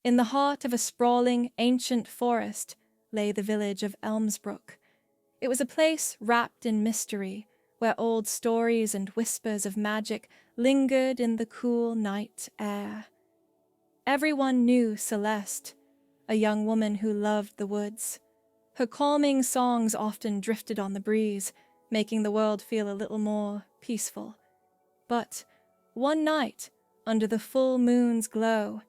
In the heart of a sprawling, ancient forest lay the village of Elmsbrook. It was a place wrapped in mystery, where old stories and whispers of magic lingered in the cool night air. Everyone knew Celeste, a young woman who loved the woods. Her calming songs often drifted on the breeze, making the world feel a little more peaceful. But one night, under the full moon's glow,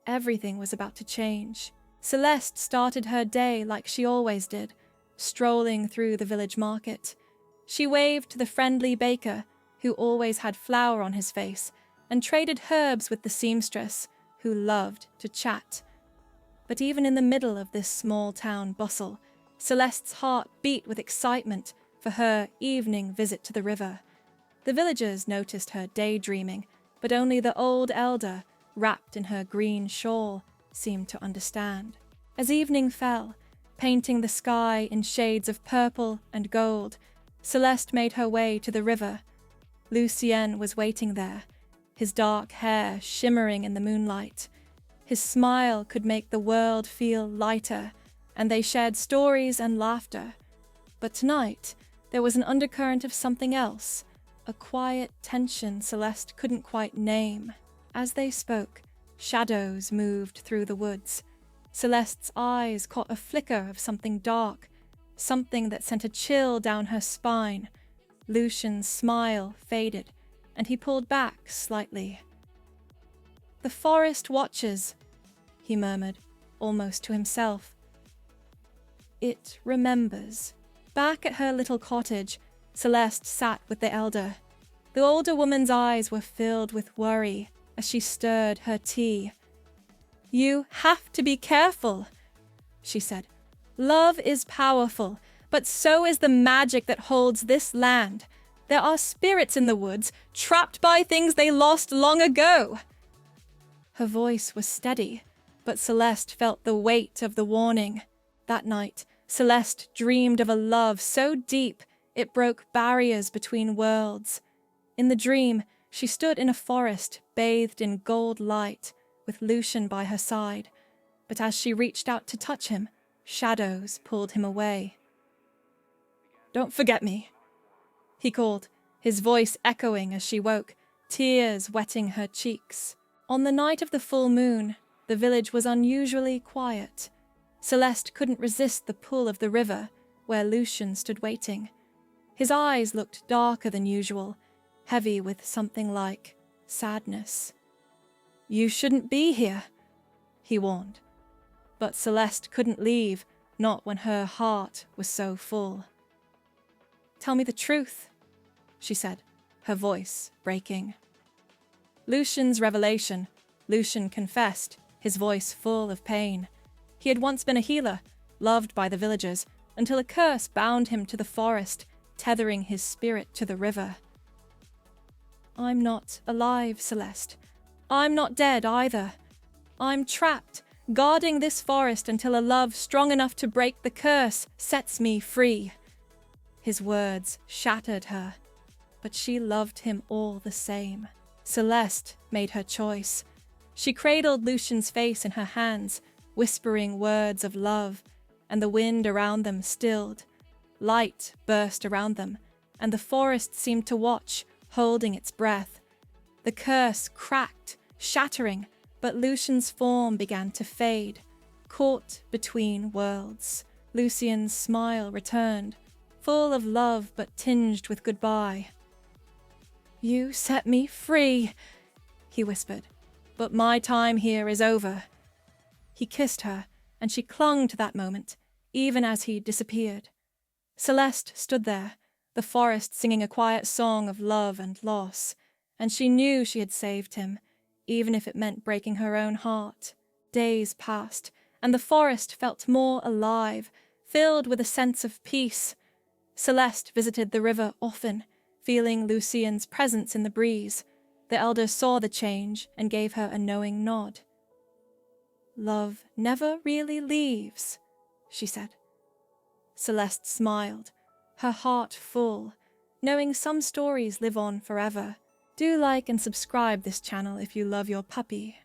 everything was about to change. Celeste started her day like she always did, strolling through the village market. She waved to the friendly baker, who always had flour on his face, and traded herbs with the seamstress, who loved to chat. But even in the middle of this small-town bustle, Celeste's heart beat with excitement for her evening visit to the river. The villagers noticed her daydreaming, but only the old elder, wrapped in her green shawl, seemed to understand. As evening fell, painting the sky in shades of purple and gold, Celeste made her way to the river. Lucien was waiting there, his dark hair shimmering in the moonlight. His smile could make the world feel lighter, and they shared stories and laughter. But tonight, there was an undercurrent of something else, a quiet tension Celeste couldn't quite name. As they spoke, shadows moved through the woods. Celeste's eyes caught a flicker of something dark, something that sent a chill down her spine. Lucien's smile faded, and he pulled back slightly. "The forest watches," he murmured, almost to himself. "It remembers." Back at her little cottage, Celeste sat with the elder. The older woman's eyes were filled with worry as she stirred her tea. "You have to be careful," she said. "Love is powerful, but so is the magic that holds this land. There are spirits in the woods, trapped by things they lost long ago." Her voice was steady, but Celeste felt the weight of the warning. That night, Celeste dreamed of a love so deep it broke barriers between worlds. In the dream, she stood in a forest bathed in gold light, with Lucien by her side. But as she reached out to touch him, shadows pulled him away. "Don't forget me," he called, his voice echoing as she woke, tears wetting her cheeks. On the night of the full moon, the village was unusually quiet. Celeste couldn't resist the pull of the river, where Lucien stood waiting. His eyes looked darker than usual, heavy with something like sadness. "You shouldn't be here," he warned. But Celeste couldn't leave, not when her heart was so full. "Tell me the truth," she said, her voice breaking. Lucien's revelation. Lucien confessed, his voice full of pain. He had once been a healer, loved by the villagers, until a curse bound him to the forest, tethering his spirit to the river. "I'm not alive, Celeste. I'm not dead either. I'm trapped, guarding this forest until a love strong enough to break the curse sets me free." His words shattered her, but she loved him all the same. Celeste made her choice. She cradled Lucien's face in her hands, whispering words of love, and the wind around them stilled. Light burst around them, and the forest seemed to watch, holding its breath. The curse cracked, shattering, but Lucien's form began to fade, caught between worlds. Lucien's smile returned, full of love but tinged with goodbye. "You set me free," he whispered, "but my time here is over." He kissed her, and she clung to that moment, even as he disappeared. Celeste stood there, the forest singing a quiet song of love and loss, and she knew she had saved him, even if it meant breaking her own heart. Days passed, and the forest felt more alive, filled with a sense of peace. Celeste visited the river often, feeling Lucien's presence in the breeze. The elder saw the change and gave her a knowing nod. "Love never really leaves," she said. Celeste smiled, her heart full, knowing some stories live on forever. Do like and subscribe this channel if you love your puppy.